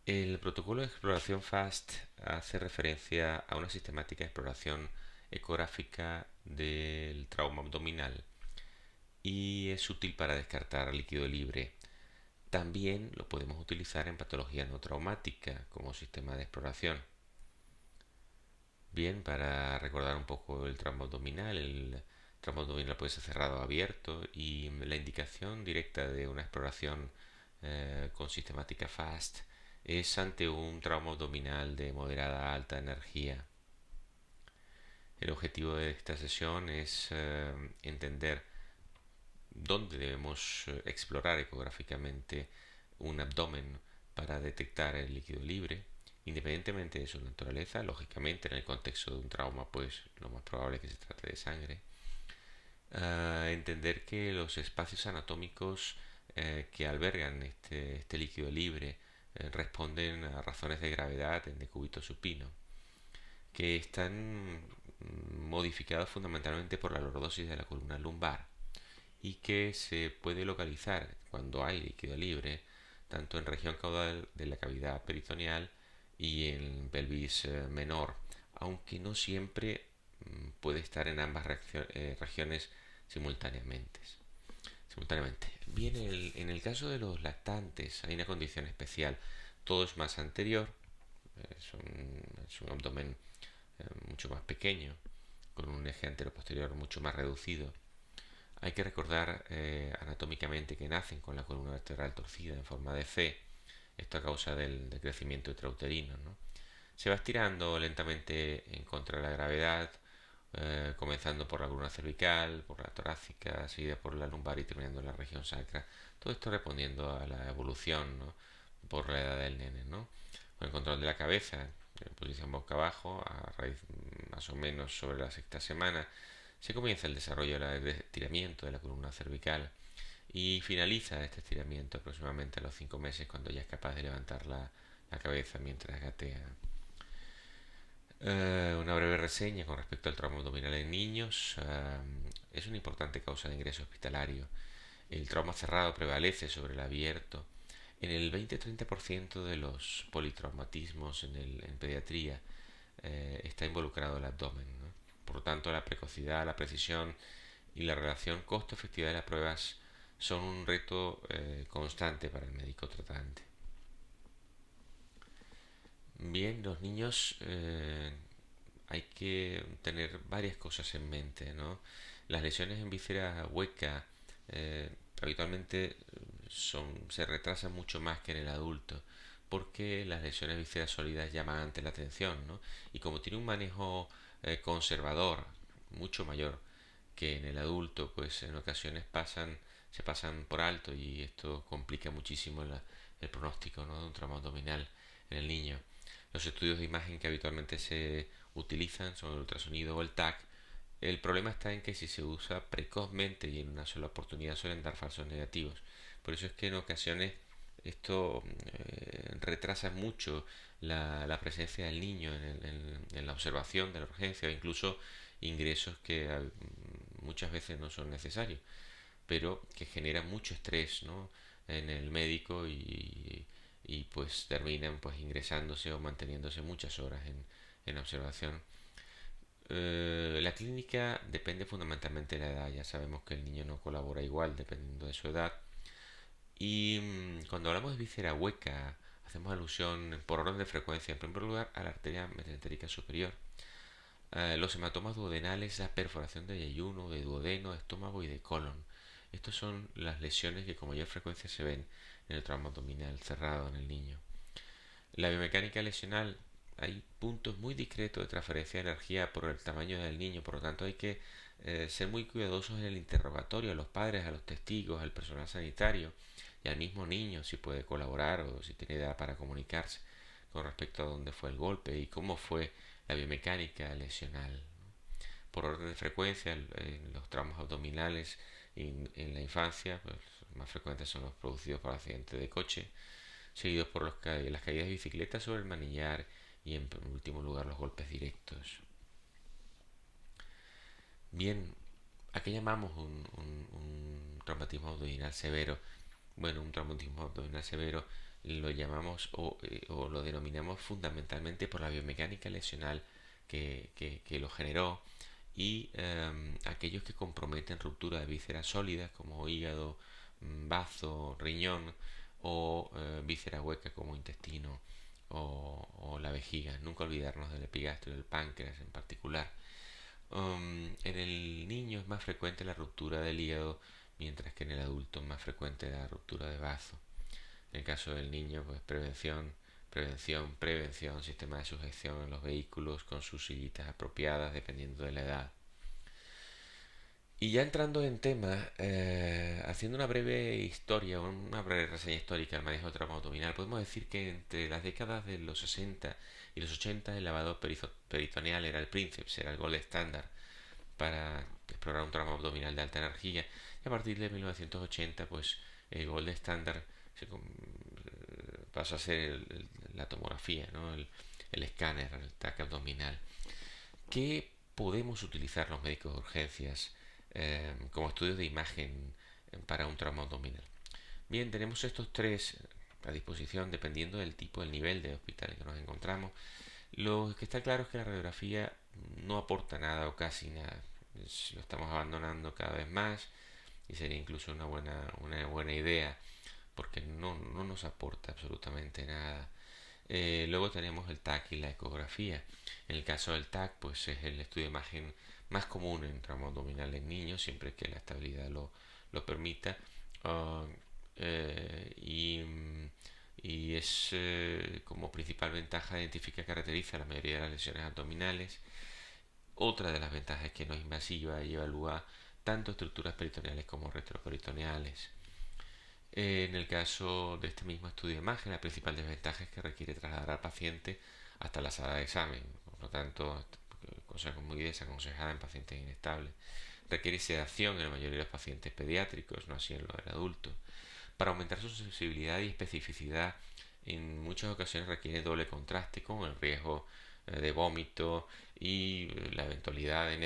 El protocolo de exploración FAST hace referencia a una sistemática exploración ecográfica del trauma abdominal y es útil para descartar líquido libre. También lo podemos utilizar en patología no traumática como sistema de exploración. Bien, para recordar un poco el trauma abdominal puede ser cerrado o abierto y la indicación directa de una exploración con sistemática FAST es ante un trauma abdominal de moderada a alta energía. El objetivo de esta sesión es entender dónde debemos explorar ecográficamente un abdomen para detectar el líquido libre, independientemente de su naturaleza. Lógicamente, en el contexto de un trauma, pues lo más probable es que se trate de sangre. Entender que los espacios anatómicos que albergan este líquido libre responden a razones de gravedad en decúbito supino, que están modificados fundamentalmente por la lordosis de la columna lumbar y que se puede localizar cuando hay líquido libre tanto en región caudal de la cavidad peritoneal y en pelvis menor, aunque no siempre puede estar en ambas regiones simultáneamente. Bien, en el caso de los lactantes hay una condición especial. Todo es más anterior, es un abdomen mucho más pequeño, con un eje anteroposterior mucho más reducido. Hay que recordar anatómicamente que nacen con la columna vertebral torcida en forma de C, esto a causa del crecimiento intrauterino, ¿no? Se va estirando lentamente en contra de la gravedad, comenzando por la columna cervical, por la torácica, seguida por la lumbar y terminando en la región sacra. Todo esto respondiendo a la evolución, ¿no? Por la edad del nene, ¿no? Con el control de la cabeza, en posición boca abajo, a raíz más o menos sobre la sexta semana, se comienza el desarrollo del estiramiento de la columna cervical y finaliza este estiramiento aproximadamente a los 5 meses cuando ya es capaz de levantar la cabeza mientras gatea. Una breve reseña con respecto al trauma abdominal en niños. Es una importante causa de ingreso hospitalario. El trauma cerrado prevalece sobre el abierto. En el 20-30% de los politraumatismos en pediatría está involucrado el abdomen, ¿no? Por lo tanto, la precocidad, la precisión y la relación costo-efectividad de las pruebas son un reto constante para el médico tratante. Bien, los niños hay que tener varias cosas en mente, ¿no? Las lesiones en víscera hueca habitualmente se retrasan mucho más que en el adulto, porque las lesiones vísceras sólidas llaman ante la atención, ¿no? Y como tiene un manejo conservador mucho mayor que en el adulto, pues en ocasiones se pasan por alto y esto complica muchísimo el pronóstico, ¿no? De un trauma abdominal en el niño. Los estudios de imagen que habitualmente se utilizan son el ultrasonido o el TAC. El problema está en que si se usa precozmente y en una sola oportunidad suelen dar falsos negativos. Por eso es que en ocasiones esto retrasa mucho la presencia del niño en la observación de la urgencia o incluso ingresos que muchas veces no son necesarios, pero que generan mucho estrés, ¿no? En el médico y pues terminan pues ingresándose o manteniéndose muchas horas en observación. La clínica depende fundamentalmente de la edad. Ya sabemos que el niño no colabora igual dependiendo de su edad. Y cuando hablamos de víscera hueca, hacemos alusión por orden de frecuencia, en primer lugar, a la arteria mesentérica superior. Los hematomas duodenales, la perforación de yeyuno, de duodeno, de estómago y de colon. Estas son las lesiones que con mayor frecuencia se ven en el trauma abdominal cerrado en el niño. La biomecánica lesional, hay puntos muy discretos de transferencia de energía por el tamaño del niño, por lo tanto hay que ser muy cuidadosos en el interrogatorio a los padres, a los testigos, al personal sanitario y al mismo niño si puede colaborar o si tiene edad para comunicarse con respecto a dónde fue el golpe y cómo fue la biomecánica lesional. Por orden de frecuencia, en los traumas abdominales en la infancia, pues, los más frecuentes son los producidos por accidentes de coche, seguidos por las caídas de bicicleta sobre el manillar y en último lugar los golpes directos. Bien, ¿a qué llamamos un traumatismo abdominal severo? Bueno, un traumatismo abdominal severo lo llamamos o lo denominamos fundamentalmente por la biomecánica lesional que lo generó y aquellos que comprometen ruptura de vísceras sólidas como hígado, bazo, riñón o vísceras huecas como intestino o la vejiga. Nunca olvidarnos del epigastrio y del páncreas en particular. En el niño es más frecuente la ruptura del hígado, mientras que en el adulto es más frecuente la ruptura de bazo. En el caso del niño, pues prevención, sistema de sujeción en los vehículos con sus sillitas apropiadas dependiendo de la edad. Y ya entrando en tema, haciendo una breve historia, una breve reseña histórica del manejo de trauma abdominal, podemos decir que entre las décadas de los 60 y los 80 el lavado peritoneal era el princeps, era el gold estándar para explorar un trauma abdominal de alta energía. Y a partir de 1980, pues el gold estándar pasó a ser la tomografía, ¿no? El escáner, el TAC abdominal. ¿Qué podemos utilizar los médicos de urgencias como estudios de imagen para un trauma abdominal? Bien, tenemos estos tres a disposición dependiendo del tipo, del nivel de hospital en que nos encontramos. Lo que está claro es que la radiografía no aporta nada o casi nada. Lo estamos abandonando cada vez más y sería incluso una buena idea porque no nos aporta absolutamente nada. Luego tenemos el TAC y la ecografía. En el caso del TAC, pues es el estudio de imagen más común en trauma abdominal en niños, siempre que la estabilidad lo permita. Uh, eh, y, y es como principal ventaja identifica y caracteriza la mayoría de las lesiones abdominales. Otra de las ventajas es que no es invasiva y evalúa tanto estructuras peritoneales como retroperitoneales. En el caso de este mismo estudio de imagen, la principal desventaja es que requiere trasladar al paciente hasta la sala de examen, por lo tanto, cosa muy desaconsejada en pacientes inestables. Requiere sedación en la mayoría de los pacientes pediátricos, no así en los del adulto. Para aumentar su sensibilidad y especificidad, en muchas ocasiones requiere doble contraste con el riesgo de vómito y la eventualidad de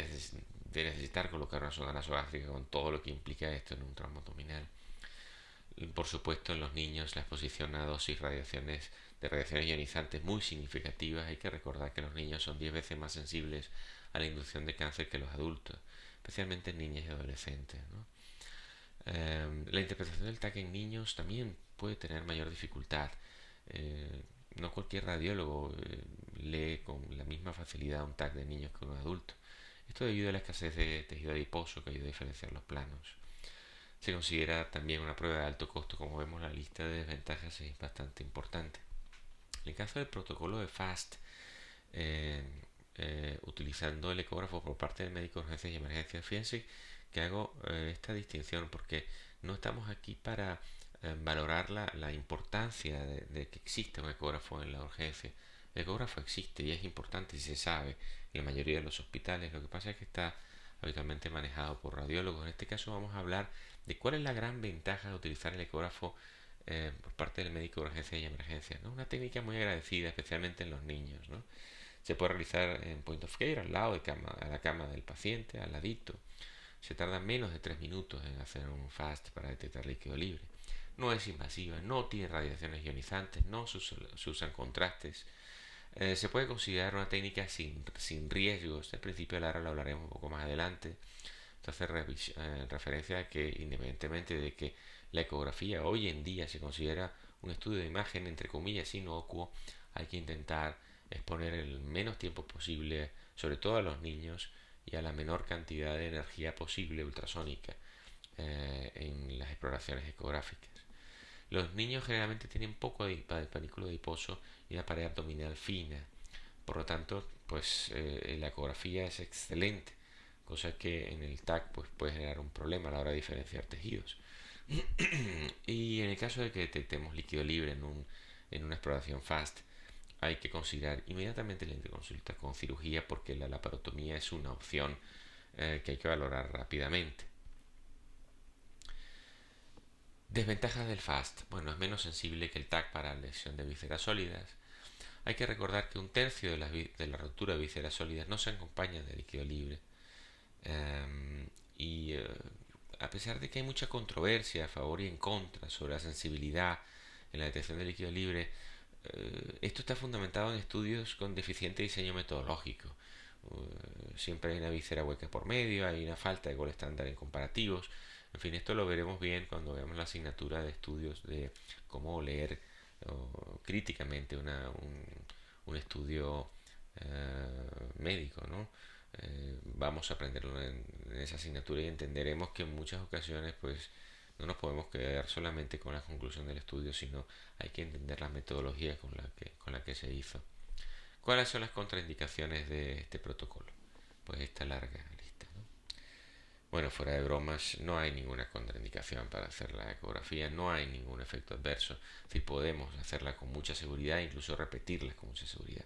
necesitar colocar una sonda nasogástrica con todo lo que implica esto en un trauma abdominal. Por supuesto, en los niños la exposición a dosis de radiaciones ionizantes muy significativas. Hay que recordar que los niños son 10 veces más sensibles a la inducción de cáncer que los adultos, especialmente en niñas y adolescentes, ¿no? La interpretación del TAC en niños también puede tener mayor dificultad. No cualquier radiólogo lee con la misma facilidad un TAC de niños que un adulto. Esto debido a la escasez de tejido adiposo que ayuda a diferenciar los planos. Se considera también una prueba de alto costo, como vemos la lista de desventajas es bastante importante. En el caso del protocolo de FAST, eh, utilizando el ecógrafo por parte del médico de urgencias y emergencias, fíjense que hago esta distinción porque no estamos aquí para valorar la importancia de que exista un ecógrafo en la urgencia. El ecógrafo existe y es importante y se sabe en la mayoría de los hospitales. Lo que pasa es que está habitualmente manejado por radiólogos. En este caso vamos a hablar de cuál es la gran ventaja de utilizar el ecógrafo por parte del médico de urgencias y emergencias, ¿no? Una técnica muy agradecida, especialmente en los niños, ¿no? Se puede realizar en point of care, al lado de a la cama del paciente, al ladito. Se tarda menos de 3 minutos en hacer un FAST para detectar líquido libre. No es invasiva, no tiene radiaciones ionizantes, no se usan contrastes. Se puede considerar una técnica sin riesgos. Al principio de la hora lo hablaremos un poco más adelante. Entonces, referencia a que independientemente de que la ecografía hoy en día se considera un estudio de imagen entre comillas inocuo, hay que intentar exponer el menos tiempo posible, sobre todo a los niños, y a la menor cantidad de energía posible ultrasónica en las exploraciones ecográficas. Los niños generalmente tienen poco de panículo adiposo y una pared abdominal fina. Por lo tanto, pues la ecografía es excelente, cosa que en el TAC pues, puede generar un problema a la hora de diferenciar tejidos. Y en el caso de que detectemos líquido libre en una exploración FAST, hay que considerar inmediatamente la interconsulta con cirugía porque la laparotomía es una opción que hay que valorar rápidamente. Desventajas del FAST. Bueno, es menos sensible que el TAC para la lesión de vísceras sólidas. Hay que recordar que un tercio de la ruptura de vísceras sólidas no se acompaña de líquido libre. Y a pesar de que hay mucha controversia a favor y en contra sobre la sensibilidad en la detección de líquido libre, esto está fundamentado en estudios con deficiente diseño metodológico. Siempre hay una visera hueca por medio, hay una falta de gol estándar en comparativos. En fin, esto lo veremos bien cuando veamos la asignatura de estudios de cómo leer críticamente un estudio médico, ¿no? Vamos a aprenderlo en esa asignatura y entenderemos que en muchas ocasiones pues no nos podemos quedar solamente con la conclusión del estudio, sino hay que entender la metodología con la que se hizo. ¿Cuáles son las contraindicaciones de este protocolo? Pues esta larga lista, ¿no? Bueno, fuera de bromas, no hay ninguna contraindicación para hacer la ecografía, no hay ningún efecto adverso, si podemos hacerla con mucha seguridad, incluso repetirla con mucha seguridad.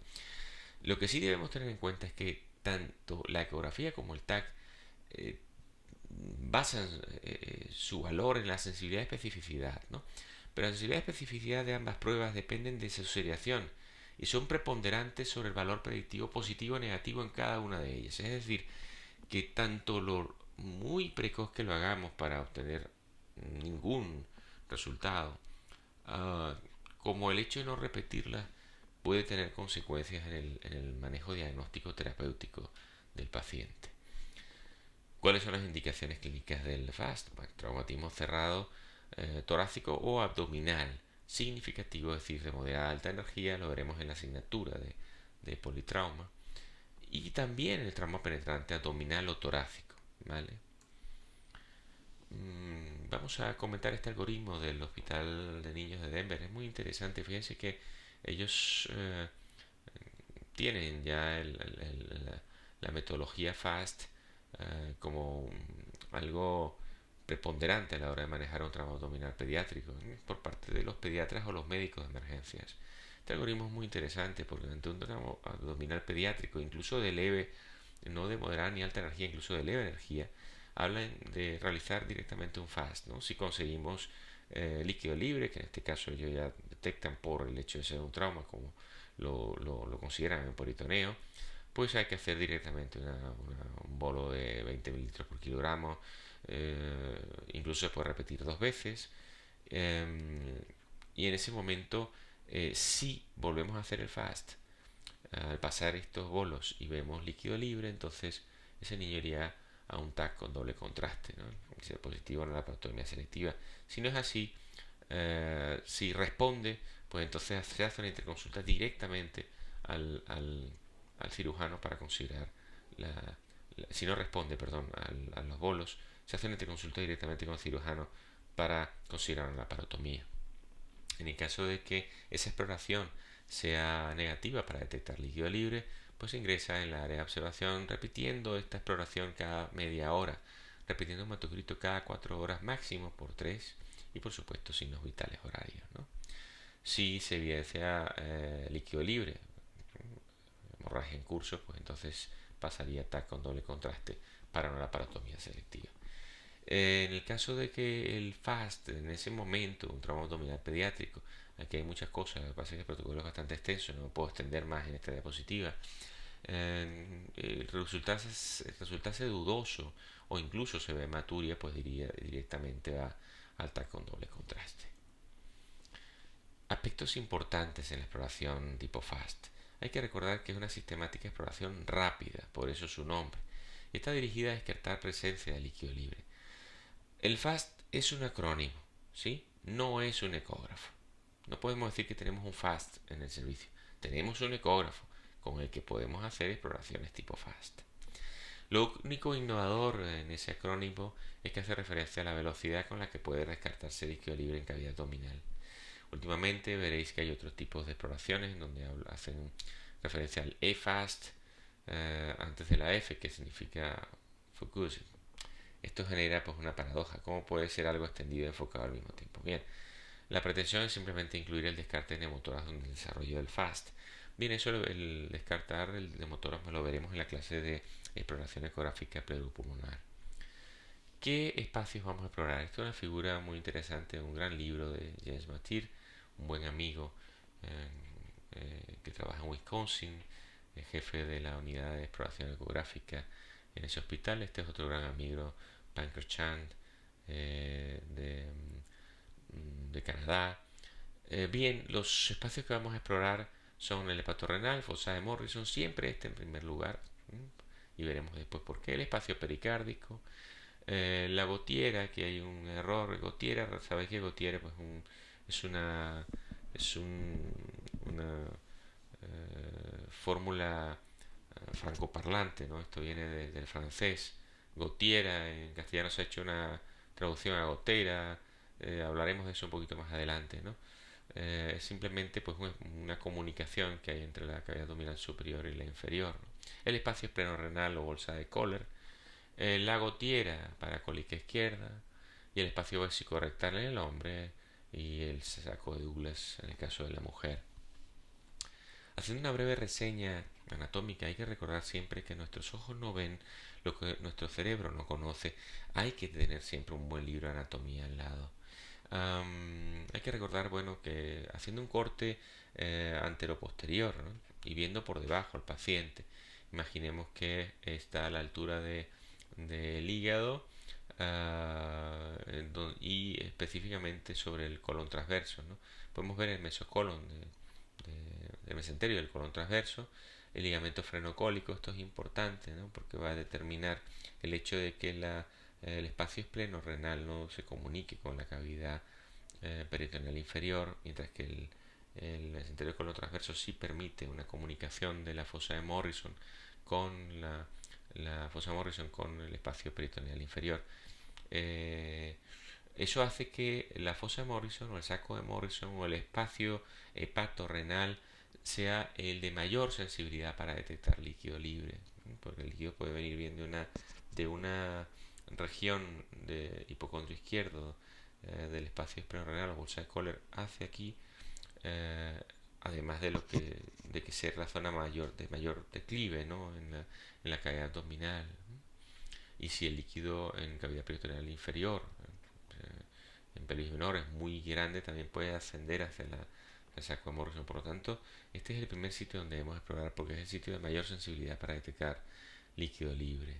Lo que sí debemos tener en cuenta es que tanto la ecografía como el TAC eh, basan su valor en la sensibilidad y especificidad, ¿no? Pero la sensibilidad y especificidad de ambas pruebas dependen de su seriación y son preponderantes sobre el valor predictivo positivo o negativo en cada una de ellas. Es decir, que tanto lo muy precoz que lo hagamos para obtener ningún resultado, uh, como el hecho de no repetirlas, puede tener consecuencias en el manejo diagnóstico terapéutico del paciente. ¿Cuáles son las indicaciones clínicas del FAST? Bueno, traumatismo cerrado torácico o abdominal significativo, es decir, de moderada a alta energía, lo veremos en la asignatura de politrauma. Y también el trauma penetrante abdominal o torácico, ¿vale? Vamos a comentar este algoritmo del Hospital de Niños de Denver. Es muy interesante. Fíjense que ellos tienen ya la metodología FAST como algo preponderante a la hora de manejar un trauma abdominal pediátrico por parte de los pediatras o los médicos de emergencias. Este algoritmo es muy interesante porque ante un trauma abdominal pediátrico, incluso de leve, no de moderada ni alta energía, incluso de leve energía, hablan de realizar directamente un FAST, ¿no? Si conseguimos líquido libre, que en este caso ellos ya detectan por el hecho de ser un trauma, como lo consideran en peritoneo, pues hay que hacer directamente un bolo de 20 mililitros por kilogramo, incluso se puede repetir dos veces, y en ese momento, si volvemos a hacer el fast, al pasar estos bolos y vemos líquido libre, entonces ese niño iría a un TAC con doble contraste, ¿no? Si es positivo en la laparotomía selectiva. Si no es así, si responde, pues entonces se hace una interconsulta directamente al cirujano para considerar si no responde, perdón, a los bolos, se hace una interconsulta directamente con el cirujano para considerar una laparotomía. En el caso de que esa exploración sea negativa para detectar líquido libre, pues se ingresa en la área de observación repitiendo esta exploración cada media hora, repitiendo un hematocrit cada 4 horas máximo por 3 y por supuesto signos vitales horarios, ¿no? Si se evidencia líquido libre, hemorragia en curso, pues entonces pasaría TAC con doble contraste para una laparotomía selectiva. En el caso de que el FAST, en ese momento, un trauma abdominal pediátrico, aquí hay muchas cosas, lo que pasa es que el protocolo es bastante extenso, no me puedo extender más en esta diapositiva. Resultarse dudoso o incluso se ve hematuria, pues diría directamente va al TAC con doble contraste. Aspectos importantes en la exploración tipo FAST. Hay que recordar que es una sistemática exploración rápida, por eso su nombre, y está dirigida a descartar presencia de líquido libre. El FAST es un acrónimo, ¿sí? No es un ecógrafo. No podemos decir que tenemos un FAST en el servicio. Tenemos un ecógrafo con el que podemos hacer exploraciones tipo FAST. Lo único innovador en ese acrónimo es que hace referencia a la velocidad con la que puede descartarse líquido libre en cavidad abdominal. Últimamente veréis que hay otros tipos de exploraciones en donde hacen referencia al eFast antes de la F, que significa focus. Esto genera pues una paradoja. ¿Cómo puede ser algo extendido y enfocado al mismo tiempo? Bien, la pretensión es simplemente incluir el descarte de neumotoras en el desarrollo del FAST. Bien, eso el descartar el neumotoras lo veremos en la clase de exploración ecográfica pleuropulmonar. ¿Qué espacios vamos a explorar? Esto es una figura muy interesante, un gran libro de James Matir, un buen amigo que trabaja en Wisconsin, el jefe de la unidad de exploración ecográfica en ese hospital. Este es otro gran amigo, Pankar Chand, de Canadá. Bien, los espacios que vamos a explorar son el hepatorrenal, fosa de Morrison, siempre este en primer lugar, y veremos después por qué. El espacio pericárdico, la gotiera, que hay un error. Gotiera, ¿sabéis que gotiera pues es una es una fórmula francoparlante, ¿no? Esto viene del francés. Gotiera, en castellano se ha hecho una traducción a gotera, hablaremos de eso un poquito más adelante, ¿no? Es simplemente pues una comunicación que hay entre la cavidad abdominal superior y la inferior, ¿no? El espacio esplenorenal o bolsa de Kohler, la gotiera para cólica izquierda y el espacio vesicorrectal en el hombre y el saco de Douglas en el caso de la mujer. Haciendo una breve reseña anatómica, hay que recordar siempre que nuestros ojos no ven lo que nuestro cerebro no conoce. Hay que tener siempre un buen libro de anatomía al lado. Hay que recordar, bueno, que haciendo un corte antero-posterior, ¿no? Y viendo por debajo al paciente, imaginemos que está a la altura del hígado y específicamente sobre el colon transverso, ¿no? Podemos ver el mesocolon del mesenterio del colon transverso, el ligamento frenocólico. Esto es importante, ¿no? Porque va a determinar el hecho de que el espacio espleno-renal no se comunique con la cavidad peritoneal inferior, mientras que el mesenterio del colon transverso sí permite una comunicación de la fosa de Morrison con la fosa de Morrison con el espacio peritoneal inferior. Eh, Eso hace que la fosa de Morrison o el saco de Morrison o el espacio hepatorrenal sea el de mayor sensibilidad para detectar líquido libre, porque el líquido puede venir bien de una región de hipocondrio izquierdo del espacio esplenorenal o bolsa de Kohler hacia aquí, eh, además de que sea la zona de mayor declive, ¿no? en la cavidad abdominal. Y si el líquido en cavidad peritoneal inferior, en pelvis menor, es muy grande, también puede ascender hacia el saco de Morrison. Por lo tanto, este es el primer sitio donde debemos explorar porque es el sitio de mayor sensibilidad para detectar líquido libre.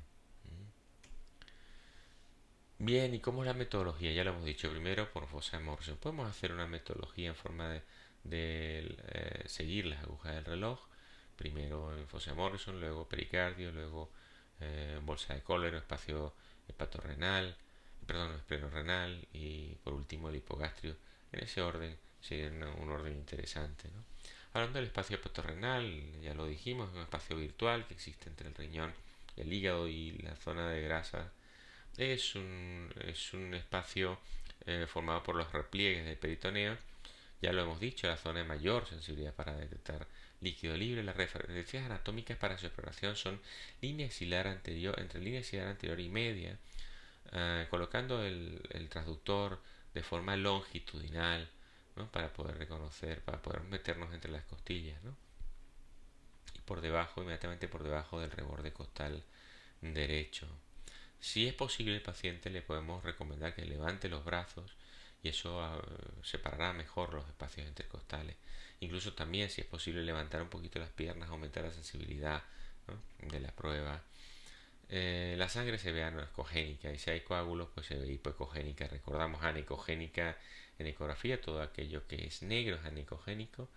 Bien, ¿y cómo es la metodología? Ya lo hemos dicho. Primero, por fosa de Morrison. Podemos hacer una metodología en forma de seguir las agujas del reloj. Primero en fosa de Morrison, luego pericardio, luego bolsa de Kohler, espacio hepatorrenal, perdón, esplenorenal y por último el hipogastrio. En ese orden sería un orden interesante, ¿no? Hablando del espacio hepatorrenal, ya lo dijimos, es un espacio virtual que existe entre el riñón, el hígado y la zona de grasa. Es un espacio formado por los repliegues del peritoneo. Ya lo hemos dicho, la zona de mayor sensibilidad para detectar líquido libre. Las referencias anatómicas para su exploración son línea axilar anterior, entre línea axilar anterior y media, colocando el transductor de forma longitudinal, ¿no? Para poder reconocer, para poder meternos entre las costillas, ¿no? Y por debajo, inmediatamente por debajo del reborde costal derecho. Si es posible, el paciente le podemos recomendar que levante los brazos y eso separará mejor los espacios intercostales. Incluso también, si es posible, levantar un poquito las piernas, aumentar la sensibilidad, ¿no? de la prueba. La sangre se ve anecogénica y si hay coágulos, pues se ve hipoecogénica. Recordamos anecogénica en ecografía, todo aquello que es negro es anecogénico,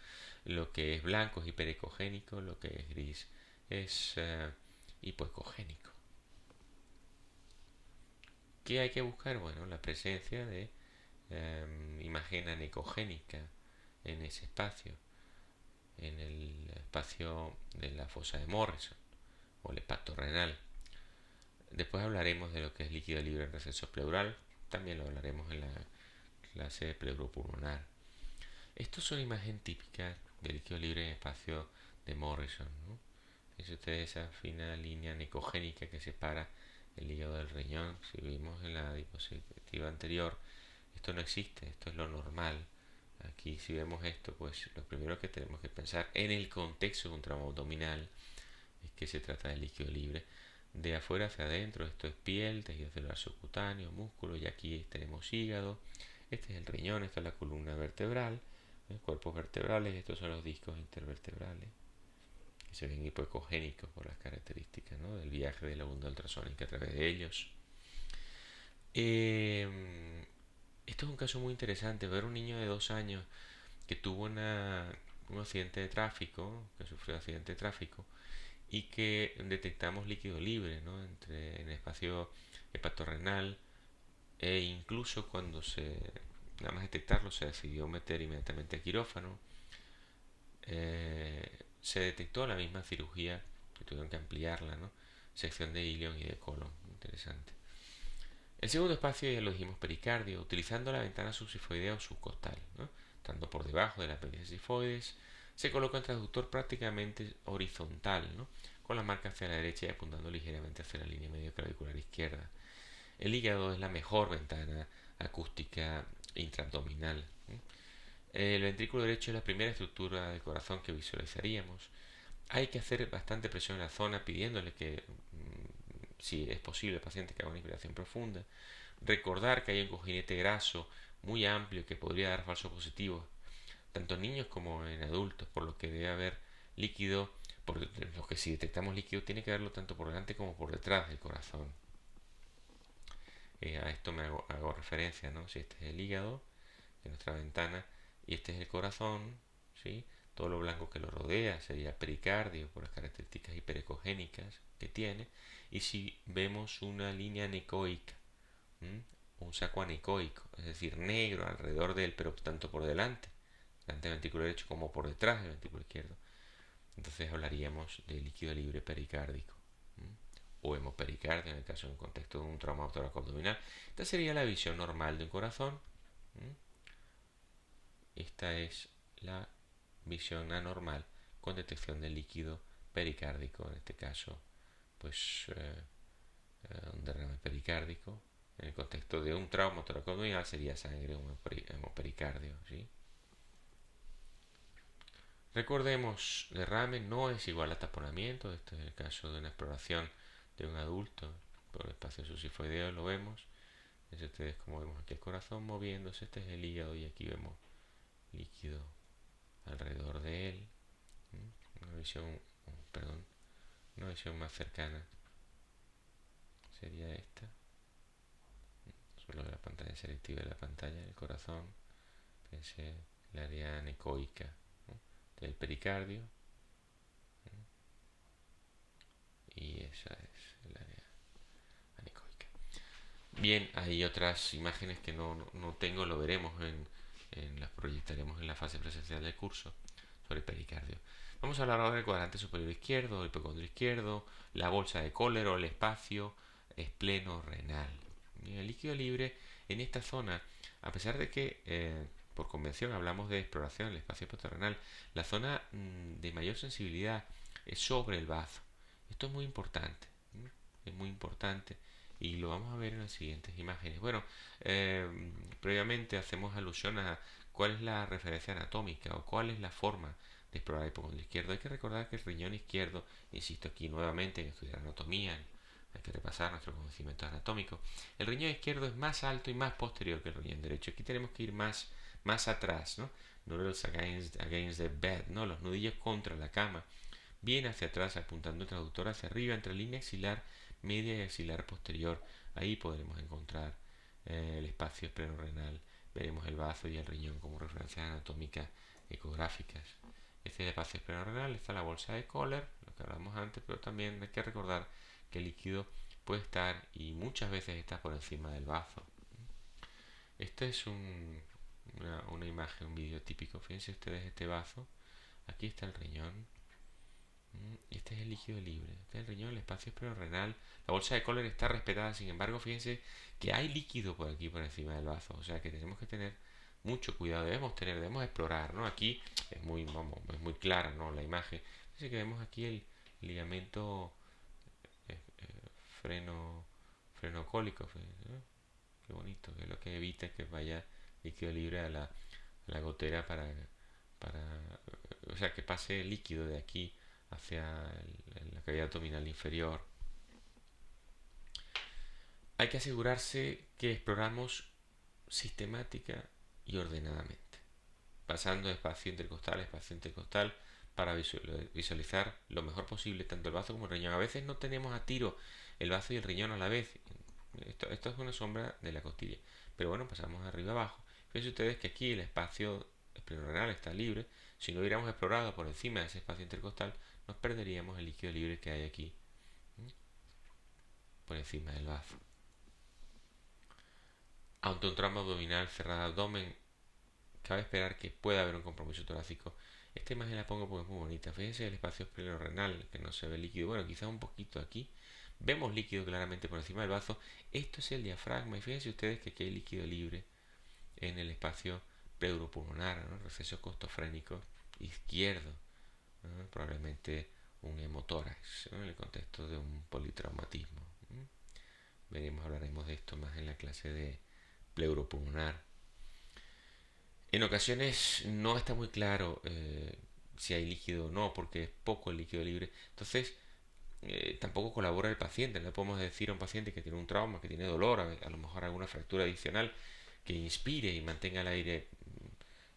lo que es blanco es hiperecogénico, lo que es gris es hipoecogénico. ¿Qué hay que buscar? Bueno, la presencia de imagen anecogénica en ese espacio, en el espacio de la fosa de Morrison o el hepato renal. Después hablaremos de lo que es líquido libre en receso pleural, también lo hablaremos en la clase de pleuropulmonar. Esto es una imagen típica de líquido libre en espacio de Morrison, ¿no? Es esa fina línea anecogénica que separa el hígado del riñón. Si vimos en la diapositiva anterior, esto no existe, esto es lo normal. Aquí si vemos esto, pues lo primero que tenemos que pensar en el contexto de un trauma abdominal es que se trata de líquido libre. De afuera hacia adentro, esto es piel, tejido celular subcutáneo, músculo, y aquí tenemos hígado. Este es el riñón, esta es la columna vertebral, cuerpos vertebrales, estos son los discos intervertebrales, que se ven hipoecogénicos por las características, ¿no? del viaje de la onda ultrasónica a través de ellos. Esto es un caso muy interesante, ver un niño de 2 años que tuvo un accidente de tráfico, que sufrió accidente de tráfico, y que detectamos líquido libre, ¿no? En el espacio hepatorrenal, e incluso cuando nada más detectarlo, se decidió meter inmediatamente a quirófano. Se detectó la misma cirugía, que tuvieron que ampliarla, ¿no? Sección de ilion y de colon, interesante. El segundo espacio ya lo dijimos, pericardio, utilizando la ventana subsifoidea o subcostal, ¿no? Estando por debajo de la apéndice sifoides, se coloca el transductor prácticamente horizontal, ¿no? Con la marca hacia la derecha y apuntando ligeramente hacia la línea medio clavicular izquierda. El hígado es la mejor ventana acústica intraabdominal. El ventrículo derecho es la primera estructura del corazón que visualizaríamos. Hay que hacer bastante presión en la zona pidiéndole que, si es posible, el paciente que haga una inspiración profunda. Recordar que hay un cojinete graso muy amplio que podría dar falsos positivos, tanto en niños como en adultos, por lo que debe haber líquido, por lo que si detectamos líquido tiene que haberlo tanto por delante como por detrás del corazón. A esto me hago referencia, ¿no? Si este es el hígado, que es nuestra ventana, y este es el corazón, ¿sí? Todo lo blanco que lo rodea sería pericardio por las características hiperecogénicas que tiene. Y si vemos una línea anecoica, un saco anecoico, es decir, negro alrededor de él, pero tanto por delante del ventrículo derecho como por detrás del ventrículo izquierdo, entonces hablaríamos de líquido libre pericárdico o hemopericardio en el caso de un contexto de un trauma torácico-abdominal. Esta sería la visión normal de un corazón. Esta es la visión anormal con detección de líquido pericárdico, en este caso pues un derrame pericárdico. En el contexto de un trauma torácico-abdominal sería sangre, un hemopericardio, ¿sí? Recordemos, derrame no es igual a taponamiento. Este es el caso de una exploración de un adulto por el espacio subsifoideo, lo vemos. Es ustedes como vemos aquí el corazón moviéndose, este es el hígado y aquí vemos líquido alrededor de él. Una visión, perdón, una visión más cercana sería esta. Solo de la pantalla selectiva de la pantalla del corazón. Fíjense el área anecoica, ¿no? Del pericardio. Y esa es el área anecoica. Bien, hay otras imágenes que no tengo, lo veremos las proyectaremos en la fase presencial del curso sobre el pericardio. Vamos a hablar ahora del cuadrante superior izquierdo, el hipocondrio izquierdo, la bolsa de Kohler o el espacio espleno renal. El líquido libre en esta zona, a pesar de que por convención hablamos de exploración del espacio hepatorenal, la zona de mayor sensibilidad es sobre el bazo. Esto es muy importante, es muy importante y lo vamos a ver en las siguientes imágenes. Bueno, previamente hacemos alusión a cuál es la referencia anatómica o cuál es la forma de explorar el hipocondrio izquierdo. Hay que recordar que el riñón izquierdo, insisto aquí nuevamente en estudiar anatomía, hay que repasar nuestros conocimientos anatómicos. El riñón izquierdo es más alto y más posterior que el riñón derecho. Aquí tenemos que ir más atrás, ¿no? Noodles against the bed, ¿no? Los nudillos contra la cama. Bien hacia atrás, apuntando el traductor hacia arriba, entre línea axilar media y axilar posterior. Ahí podremos encontrar el espacio esplenorenal. Veremos el bazo y el riñón como referencias anatómicas ecográficas. Este es el espacio esplenorenal, está la bolsa de Kohler, lo que hablamos antes, pero también hay que recordar que el líquido puede estar y muchas veces está por encima del bazo. Este es una imagen, un vídeo típico. Fíjense ustedes este bazo. Aquí está el riñón. Este es el líquido libre. Este es el riñón, el espacio esplenorenal. La bolsa de Kohler está respetada. Sin embargo, fíjense que hay líquido por aquí, por encima del bazo. O sea que tenemos que tener mucho cuidado. Debemos explorar, ¿no? Aquí es muy clara, ¿no? La imagen. Fíjense que vemos aquí el ligamento freno frenocólico. ¿No? Qué bonito, que es lo que evita que vaya líquido libre a la gotera para, o sea, que pase líquido de aquí hacia la cavidad abdominal inferior. Hay que asegurarse que exploramos sistemática y ordenadamente, pasando de espacio intercostal a espacio intercostal para visualizar lo mejor posible tanto el bazo como el riñón. A veces no tenemos a tiro el bazo y el riñón a la vez. Esto es una sombra de la costilla. Pero bueno, pasamos de arriba abajo. Fíjense ustedes que aquí el espacio esplenorenal está libre, si no hubiéramos explorado por encima de ese espacio intercostal, nos perderíamos el líquido libre que hay aquí, por encima del bazo. Ante un tramo abdominal cerrado de abdomen, cabe esperar que pueda haber un compromiso torácico. Esta imagen la pongo porque es muy bonita. Fíjense el espacio esplenorenal, que no se ve líquido. Bueno, quizás un poquito aquí. Vemos líquido claramente por encima del bazo. Esto es el diafragma. Y fíjense ustedes que aquí hay líquido libre en el espacio pleuropulmonar, ¿no? Receso costofrénico izquierdo, ¿no? Probablemente un hemotórax, ¿no? En el contexto de un politraumatismo. Hablaremos de esto más en la clase de pleuropulmonar. En ocasiones no está muy claro si hay líquido o no, porque es poco el líquido libre. Entonces, tampoco colabora el paciente. No le podemos decir a un paciente que tiene un trauma, que tiene dolor, a lo mejor alguna fractura adicional, que inspire y mantenga el aire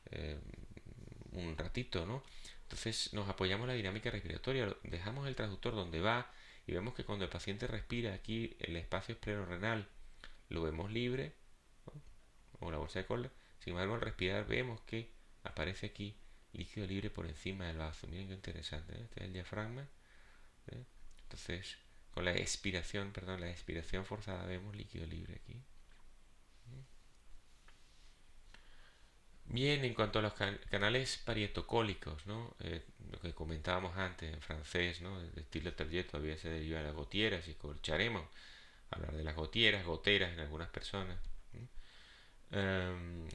eh, un ratito, ¿no? Entonces nos apoyamos en la dinámica respiratoria, dejamos el transductor donde va y vemos que cuando el paciente respira aquí el espacio esplenorenal lo vemos libre, ¿no? O la bolsa de Kohler. Sin embargo, al respirar vemos que aparece aquí líquido libre por encima del bazo. Miren qué interesante, ¿eh? Este es el diafragma, ¿eh? Entonces, con la expiración, perdón, la expiración forzada vemos líquido libre aquí. Bien, en cuanto a los canales parietocólicos, ¿no? Lo que comentábamos antes en francés, ¿no? El estilo Terjet todavía se deriva de las gotieras y escucharemos hablar de las gotieras, goteras en algunas personas.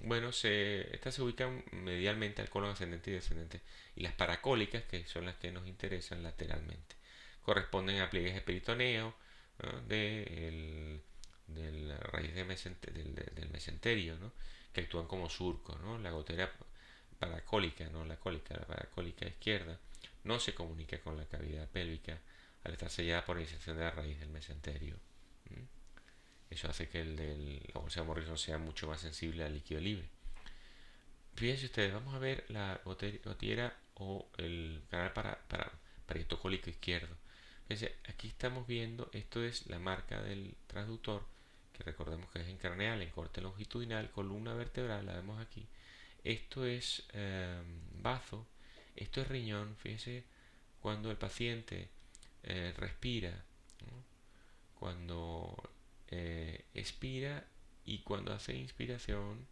Bueno, estas se ubican medialmente al colon ascendente y descendente. Y las paracólicas, que son las que nos interesan lateralmente, corresponden a pliegues de peritoneo, ¿no? Del raíz del mesenterio, ¿no? Que actúan como surcos, ¿no? La gotera paracólica, no la cólica, la paracólica izquierda, no se comunica con la cavidad pélvica al estar sellada por la inserción de la raíz del mesenterio. Eso hace que la bolsa de Morrison sea mucho más sensible al líquido libre. Fíjense ustedes, vamos a ver la gotiera o el canal parietocólico izquierdo. Fíjense, aquí estamos viendo, esto es la marca del transductor, que recordemos que es en craneal, en corte longitudinal, columna vertebral, la vemos aquí. Esto es bazo, esto es riñón. Fíjense cuando el paciente respira, ¿no? Cuando expira y cuando hace inspiración,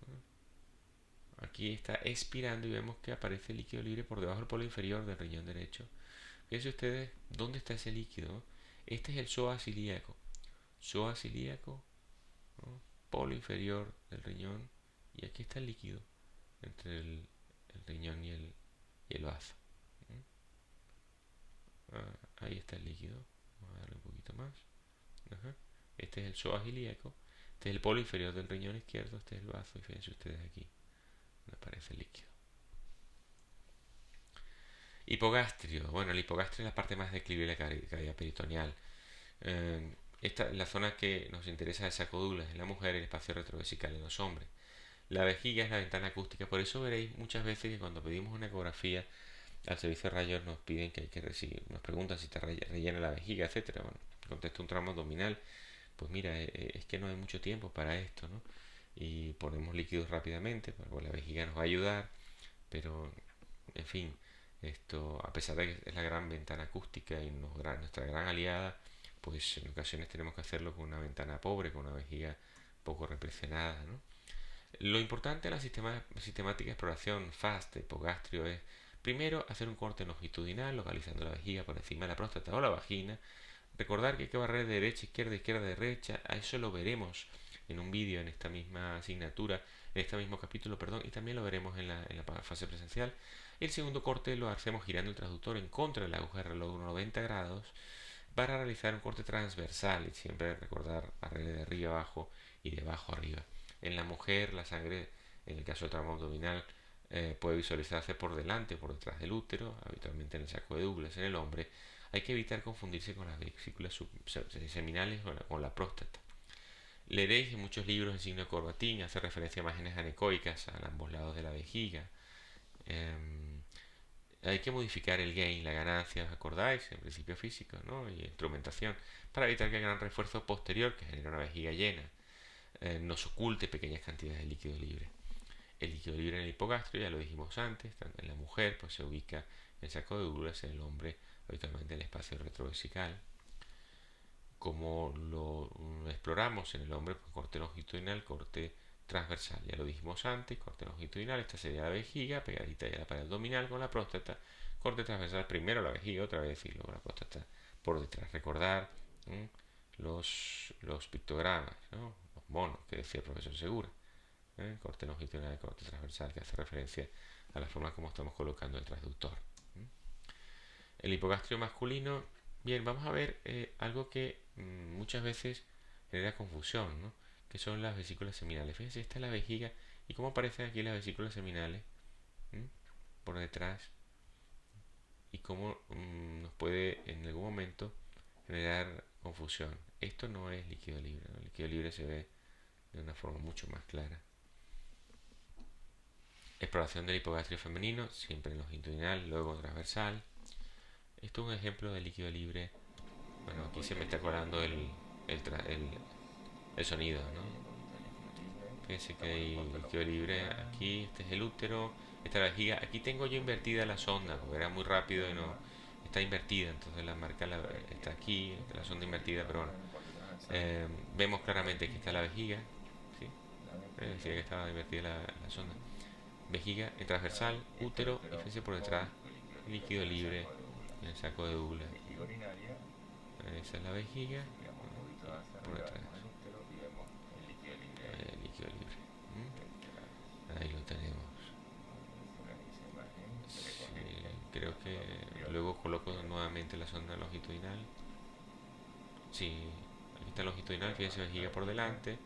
¿no? Aquí está expirando y vemos que aparece líquido libre por debajo del polo inferior del riñón derecho. Fíjense ustedes dónde está ese líquido. Este es el psoas ilíaco. Psoas ilíaco, ¿no? Polo inferior del riñón. Y aquí está el líquido entre el riñón y el bazo. Ahí está el líquido. Vamos a darle un poquito más. Ajá. Este es el psoas ilíaco. Este es el polo inferior del riñón izquierdo. Este es el bazo. Y fíjense ustedes aquí donde aparece el líquido. Hipogastrio. Bueno, el hipogastrio es la parte más declive de la cavidad peritoneal. Esta es la zona que nos interesa de sacodulas en la mujer, el espacio retrovesical en los hombres. La vejiga es la ventana acústica, por eso veréis muchas veces que cuando pedimos una ecografía al servicio de rayos nos piden que hay que recibir, nos preguntan si está rellena la vejiga, etcétera. Bueno, contesto un tramo abdominal, pues mira, es que no hay mucho tiempo para esto, ¿no? Y ponemos líquidos rápidamente, pues la vejiga nos va a ayudar, pero en fin, esto, a pesar de que es la gran ventana acústica y nuestra gran aliada, pues en ocasiones tenemos que hacerlo con una ventana pobre, con una vejiga poco represionada, ¿no? Lo importante en la sistemática exploración FAST de hipogastrio es primero hacer un corte longitudinal localizando la vejiga por encima de la próstata o la vagina. Recordar que hay que barrer de derecha, izquierda, derecha. A eso lo veremos en un vídeo en esta misma asignatura, en este mismo capítulo, perdón, y también lo veremos en la fase presencial. El segundo corte lo hacemos girando el transductor en contra de la aguja de reloj de 90 grados para realizar un corte transversal y siempre recordar barrer de arriba abajo y de abajo arriba. En la mujer la sangre, en el caso del trauma abdominal, puede visualizarse por delante o por detrás del útero, habitualmente en el saco de Douglas. En el hombre hay que evitar confundirse con las vesículas seminales o la próstata. Leeréis en muchos libros el signo de Corbatín, hace referencia a imágenes anecoicas a ambos lados de la vejiga. Hay que modificar el gain, la ganancia, ¿os acordáis? En principio físico, ¿no? Y instrumentación, para evitar que el gran refuerzo posterior, que genera una vejiga llena, nos oculte pequeñas cantidades de líquido libre. El líquido libre en el hipogastrio, ya lo dijimos antes, en la mujer pues se ubica en el saco de úvulas, en el hombre habitualmente en el espacio retrovesical. Como lo exploramos en el hombre, pues corte longitudinal, corte transversal, ya lo dijimos antes, corte longitudinal, esta sería la vejiga, pegadita ya a la pared abdominal con la próstata, corte transversal, primero la vejiga, otra vez y luego la próstata por detrás. Recordar los pictogramas, ¿no? Los monos que decía el profesor Segura, corte longitudinal, corte transversal, que hace referencia a la forma como estamos colocando el transductor. El hipogastrio masculino, bien, vamos a ver algo que muchas veces genera confusión, ¿no? Que son las vesículas seminales. Fíjense, esta es la vejiga y cómo aparecen aquí las vesículas seminales por detrás y cómo nos puede en algún momento generar confusión. Esto no es líquido libre, ¿no? El líquido libre se ve de una forma mucho más clara. Exploración del hipogastrio femenino, siempre en longitudinal, luego transversal. Esto es un ejemplo de líquido libre. Bueno, aquí se me está colando el sonido, ¿no? Fíjense que hay líquido libre aquí, este es el útero, esta es la vejiga. Aquí tengo yo invertida la sonda, porque era muy rápido y no está invertida, entonces la marca está aquí, la sonda invertida, pero bueno. Vemos claramente que está la vejiga, ¿sí? Decía que estaba invertida la sonda. Vejiga en transversal, útero y fíjense por detrás, líquido libre en el saco de Douglas. Esa es la vejiga, por detrás. Líquido libre. Ahí lo tenemos. Sí, creo que luego coloco nuevamente la sonda longitudinal. Sí, aquí está longitudinal, fíjense vejiga por delante,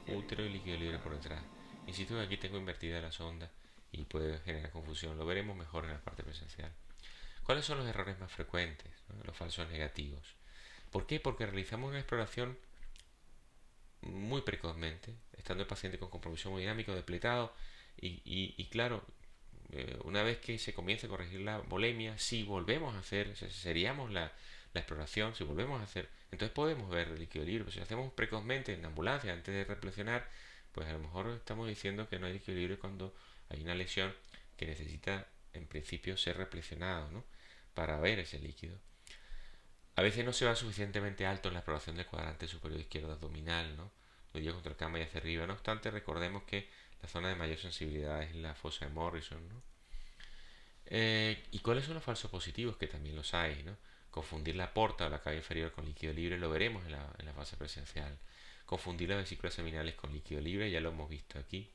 útero y líquido libre por detrás. Insisto que aquí tengo invertida la sonda y puede generar confusión. Lo veremos mejor en la parte presencial. ¿Cuáles son los errores más frecuentes? ¿No? Los falsos negativos. ¿Por qué? Porque realizamos una exploración muy precozmente, estando el paciente con compromiso hemodinámico depletado y claro, una vez que se comience a corregir la volemia, si volvemos a hacer, seríamos la exploración, si volvemos a hacer, entonces podemos ver el líquido libre. Pero si lo hacemos precozmente en la ambulancia antes de reflexionar, pues a lo mejor estamos diciendo que no hay líquido libre cuando hay una lesión que necesita en principio ser reflexionado, ¿no? Para ver ese líquido. A veces no se va suficientemente alto en la exploración del cuadrante superior izquierdo abdominal, ¿no? Lo digo contra el cama y hacia arriba. No obstante, recordemos que la zona de mayor sensibilidad es la fosa de Morrison, ¿no? ¿Y cuáles son los falsos positivos? Que también los hay, ¿no? Confundir la porta o la cava inferior con líquido libre, lo veremos en la fase presencial. Confundir las vesículas seminales con líquido libre, ya lo hemos visto aquí.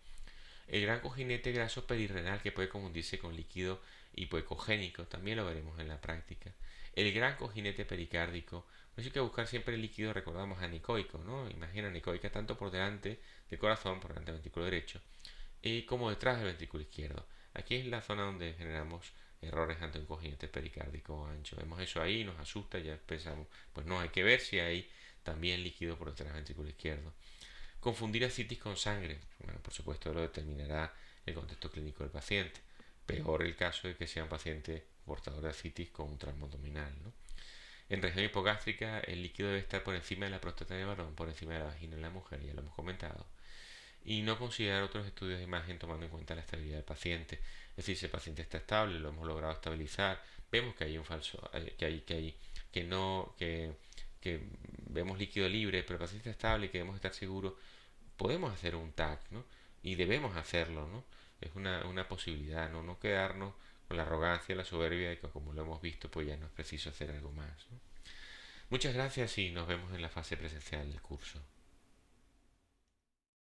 El gran cojinete graso perirrenal que puede confundirse con líquido hipoecogénico, también lo veremos en la práctica. El gran cojinete pericárdico, pues hay que buscar siempre el líquido, recordamos, anecoico, ¿no? Imagina anecoica tanto por delante del corazón, por delante del ventrículo derecho, como detrás del ventrículo izquierdo. Aquí es la zona donde generamos errores ante un cojinete pericárdico ancho. Vemos eso ahí, nos asusta, ya pensamos, pues no, hay que ver si hay también líquido por detrás del ventrículo izquierdo. Confundir ascitis con sangre, bueno, por supuesto lo determinará el contexto clínico del paciente. Peor el caso de que sea un paciente portador de ascitis con un traumo abdominal, ¿no? En región hipogástrica el líquido debe estar por encima de la próstata del varón, por encima de la vagina en la mujer, ya lo hemos comentado. Y no considerar otros estudios de imagen tomando en cuenta la estabilidad del paciente. Es decir, si el paciente está estable, lo hemos logrado estabilizar, vemos que hay un falso, que vemos líquido libre, pero el paciente está estable y queremos estar seguros, podemos hacer un TAC, ¿no? Y debemos hacerlo, ¿no? Es una posibilidad, ¿no? No quedarnos con la arrogancia, la soberbia de que como lo hemos visto, pues ya no es preciso hacer algo más, ¿no? Muchas gracias y nos vemos en la fase presencial del curso.